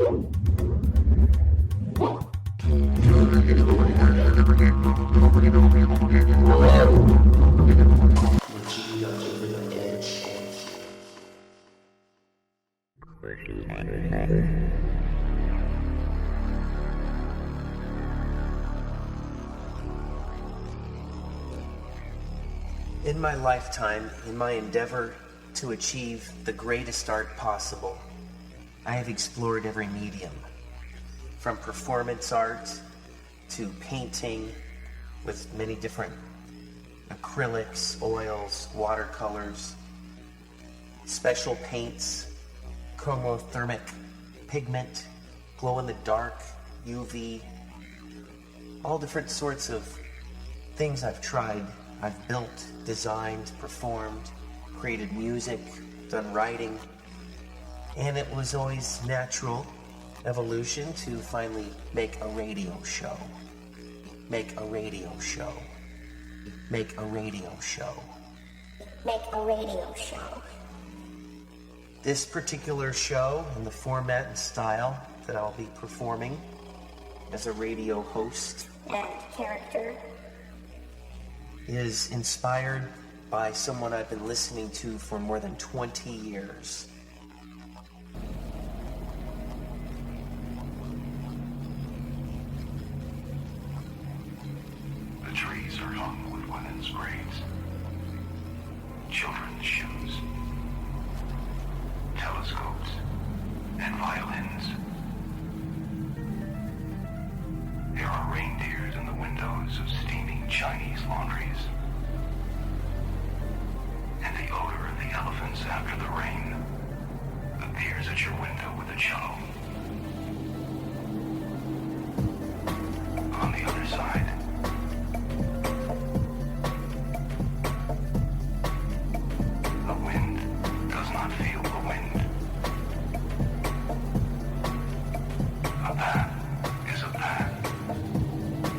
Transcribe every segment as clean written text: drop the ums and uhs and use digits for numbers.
Majinga Over the Edge. In my lifetime, in my endeavor to achieve the greatest art possible, I have explored every medium, from performance art to painting with many different acrylics, oils, watercolors, special paints, chromothermic pigment, glow-in-the-dark, UV, all different sorts of things I've tried. I've built, designed, performed, created music, done writing, and it was always natural evolution to finally make a radio show. Make a radio show. Make a radio show. Make a radio show. This particular show and the format and style that I'll be performing as a radio host And character. is inspired by someone I've been listening to for more than 20 years. The trees are hung with women's braids, children's shoes, telescopes, and violins. There are reindeers in the windows of steaming Chinese laundries, and the odor of the elephants after the rain appears at your window with a cello. On the other side, the wind does not feel the wind. A path is a path,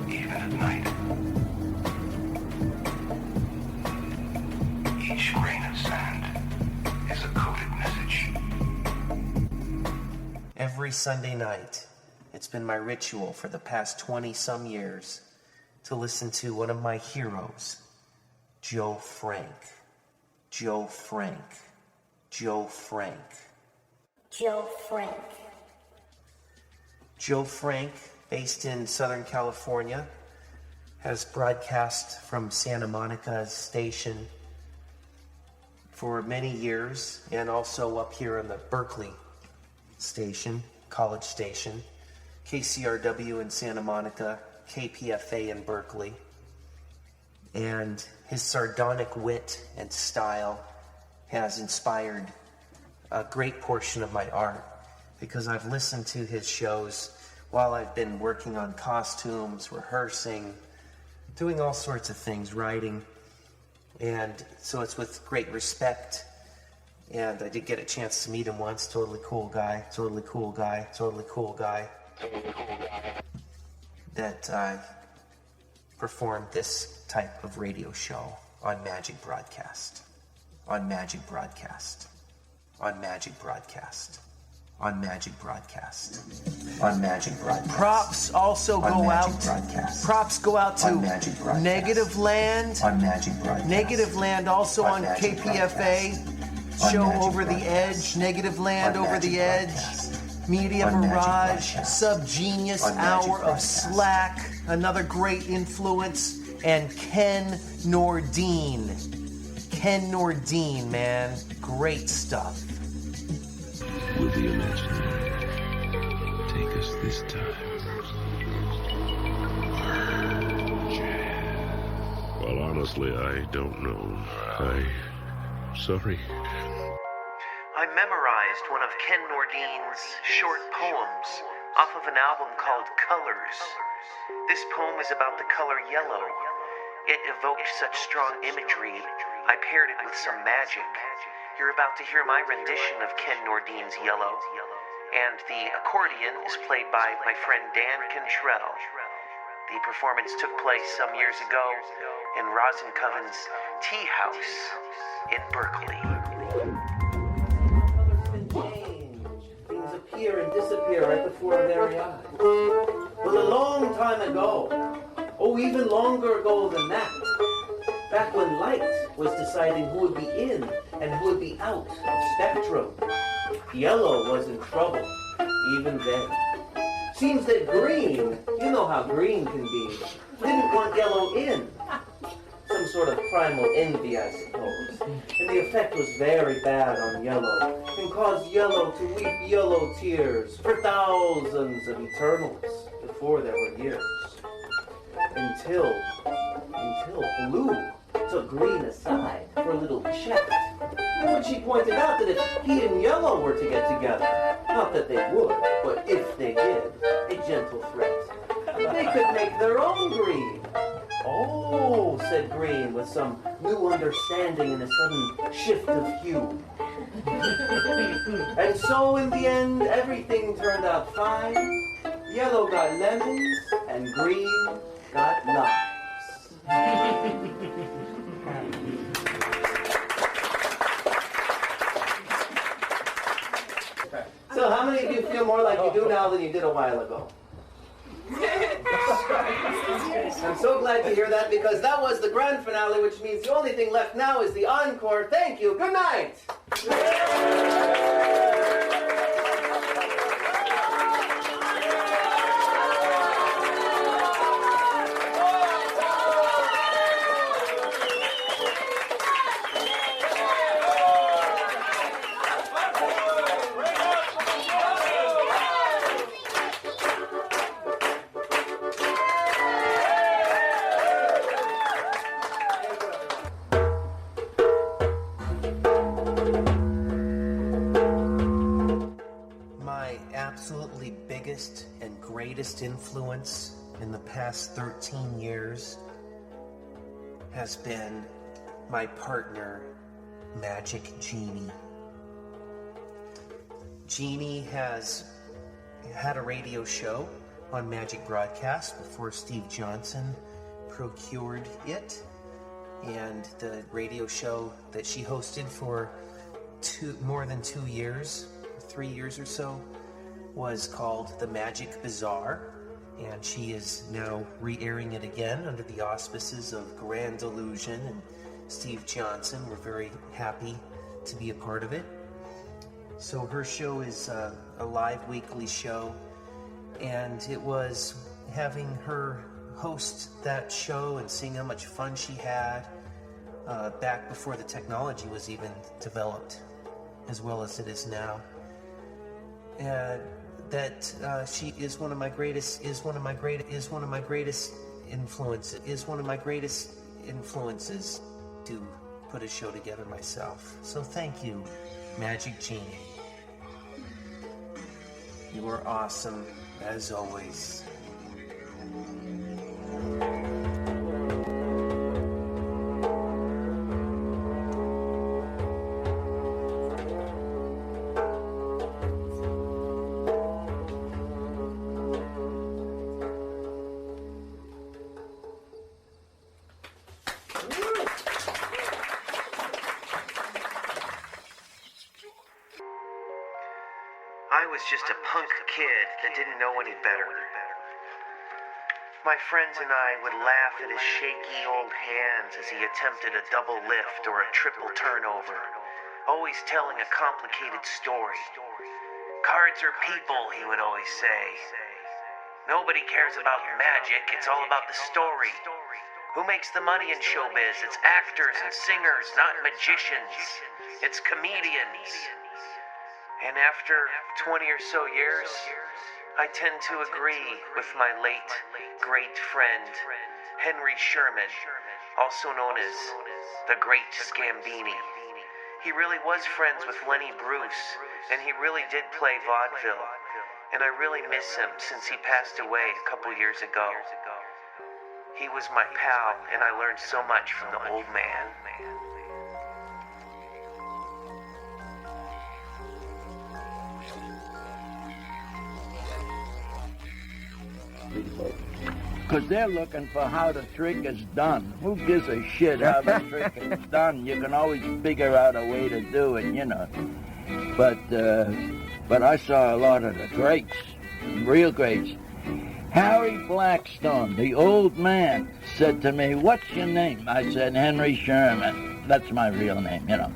even at night. Each grain of sand is a coded message. Every Sunday night, it's been my ritual for the past 20-some years to listen to one of my heroes, Joe Frank. Joe Frank. Joe Frank. Joe Frank. Joe Frank, based in Southern California, has broadcast from Santa Monica's station for many years, and also up here on the Berkeley station, college station, KCRW in Santa Monica, KPFA in Berkeley. And his sardonic wit and style has inspired a great portion of my art, because I've listened to his shows while I've been working on costumes, rehearsing, doing all sorts of things, writing. And so it's with great respect. And I did get a chance to meet him once. Totally cool guy, totally cool guy, totally cool guy. That I performed this type of radio show on Magic Broadcast. On Magic Broadcast. On Magic Broadcast. On Magic Broadcast. On Magic Broadcast. Props also On go Magic out. Broadcast. Props go out to On Magic Broadcast. Negative Land. On Magic Broadcast. Negative Land also On on Magic KPFA. On Show Magic Over the Broadcast. Edge. Negative Land On Over Magic the Edge. Broadcast. Media On Magic Mirage. Broadcast. Subgenius On Magic Hour of Broadcast. Slack. Another great influence. And Ken Nordine. Ken Nordine, man. Great stuff. Will the imaginary take us this time? Well, honestly, I don't know. Sorry. I memorized one of Ken Nordine's short poems off of an album called Colors. This poem is about the color yellow. It evoked such strong imagery, I paired it with some magic. You're about to hear my rendition of Ken Nordine's Yellow, and the accordion is played by my friend Dan Cantrell. The performance took place some years ago in Rosen Coven's Tea House in Berkeley. Colors can change. Things appear appear and disappear right before our very eyes. Well, a long time ago, oh, even longer ago than that, back when light was deciding who would be in and who would be out of spectrum, yellow was in trouble, even then. Seems that green, you know how green can be, didn't want yellow in. Some sort of primal envy, I suppose. And the effect was very bad on yellow, and caused yellow to weep yellow tears for thousands of eternals before there were years. Until blue took green aside for a little chat. And when she pointed out that if he and yellow were to get together, not that they would, but if they did, a gentle threat, they could make their own green. Oh, said Green with some new understanding and a sudden shift of hue. And so in the end, everything turned out fine. Yellow got lemons and green got lives. So how many of you feel more like you do now than you did a while ago? I'm so glad to hear that, because that was the grand finale, which means the only thing left now is the encore. Thank you. Good night. Absolutely biggest and greatest influence in the past 13 years has been my partner, Magic Jeannie. Jeannie has had a radio show on Magic Broadcast before Steve Johnson procured it, and the radio show that she hosted for more than 2 years, 3 years or so, was called The Magic Bazaar, and she is now re-airing it again under the auspices of Grand Illusion and Steve Johnson. We're very happy to be a part of it. So her show is a live weekly show, and it was having her host that show and seeing how much fun she had back before the technology was even developed as well as it is now. That she is one of my greatest influences to put a show together myself. So thank you, Magic Jeannie. You are awesome as always. I was just a punk kid that didn't know any better. My friends and I would laugh at his shaky old hands as he attempted a double lift or a triple turnover, always telling a complicated story. Cards are people, he would always say. Nobody cares about magic, it's all about the story. Who makes the money in showbiz? It's actors and singers, not magicians. It's comedians. And after 20 or so years, I tend to agree with my late, great friend, Henry Sherman, also known as the Great Scambini. He really was friends with Lenny Bruce, and he really did play vaudeville. And I really miss him since he passed away a couple years ago. He was my pal, and I learned so much from the old man. Because they're looking for how the trick is done. Who gives a shit how the trick is done? You can always figure out a way to do it, you know. But but I saw a lot of the greats, real greats. Harry Blackstone, the old man, said to me, "What's your name?" I said, "Henry Sherman." That's my real name, you know.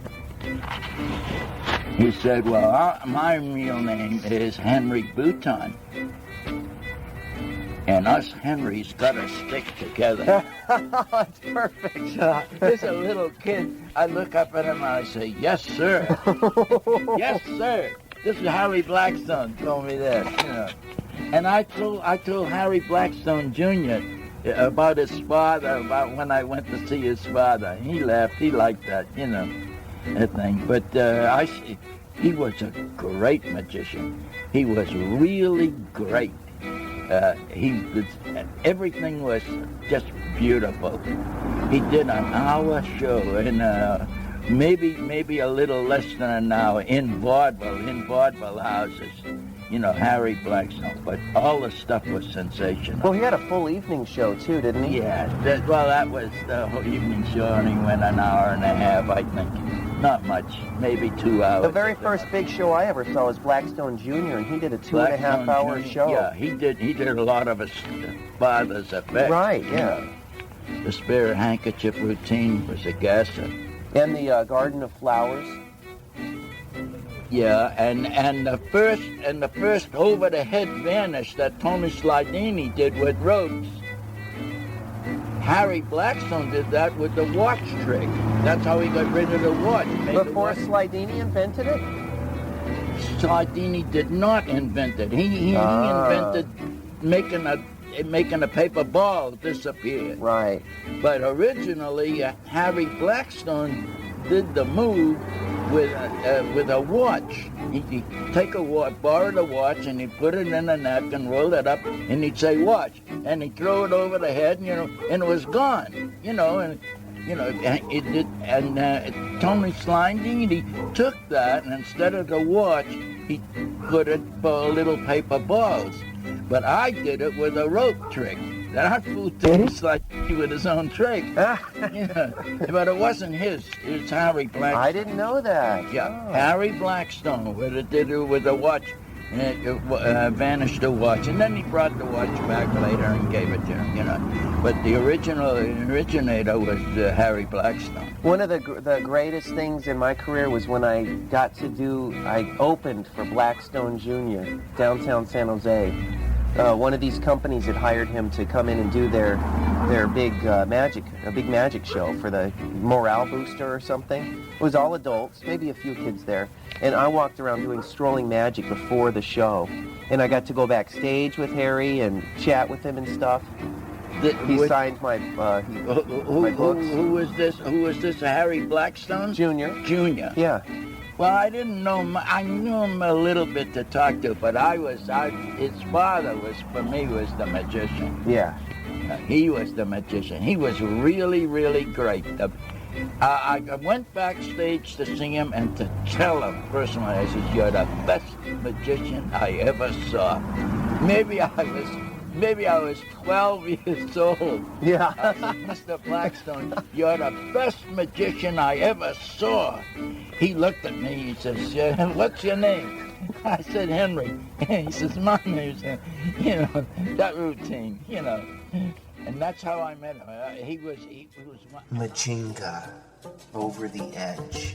He said, "Well, my real name is Henry Bouton. And us Henrys gotta stick together." That's perfect. There's a little kid. I look up at him and I say, "Yes, sir." "Yes, sir." This is Harry Blackstone told me this, you know. And I told Harry Blackstone Jr. about his father, about when I went to see his father. He laughed. He liked that, you know, that thing. But he was a great magician. He was really great. Everything was just beautiful. He did an hour show and maybe a little less than an hour in vaudeville houses. You know, Harry Blackstone, but all the stuff was sensational. Well, he had a full evening show too, didn't he? Yeah, that was the whole evening show, and he went an hour and a half, I think. Not much, maybe 2 hours. The very first big show I ever saw was Blackstone Jr., and he did a 2.5 hour show. Yeah, he did a lot of his father's effects. Right, yeah. The Spirit Handkerchief routine was a gasser. And the Garden of Flowers. Yeah, and the first over the head vanish that Tony Slidini did with ropes. Harry Blackstone did that with the watch trick. That's how he got rid of the watch. Before Slidini invented it? Slidini did not invent it. He invented making a paper ball disappear. Right. But originally, Harry Blackstone did the move with a watch. He'd take a watch, borrow the watch, and he'd put it in a napkin, roll it up, and he'd say "watch," and he'd throw it over the head, you know, and it was gone, you know, and you know, it did. And Tony Slidini took that, and instead of the watch, he put it for little paper balls. But I did it with a rope trick. That fool thinks like he with his own trick. Yeah, but it wasn't his. It was Harry Blackstone. I didn't know that. Yeah, Harry Blackstone did it with a watch, and it vanished the watch, and then he brought the watch back later and gave it to him. You know, but the originator was Harry Blackstone. One of the greatest things in my career was when I opened for Blackstone Jr. downtown San Jose. One of these companies had hired him to come in and do their big magic show for the morale booster or something. It was all adults, maybe a few kids there. And I walked around doing strolling magic before the show. And I got to go backstage with Harry and chat with him and stuff. He signed my books. Who was this? Who was this? Harry Blackstone? Junior. Yeah. Well, I didn't know him. I knew him a little bit to talk to, but his father was the magician. Yeah. He was the magician. He was really, really great. I went backstage to see him and to tell him personally, I said, "You're the best magician I ever saw." Maybe I was 12 years old. Yeah. I said, "Mr. Blackstone, you're the best magician I ever saw." He looked at me, he says, "What's your name?" I said, "Henry." He says, "My name's," you know, that routine, you know. And that's how I met him. He was Majinga Over the Edge.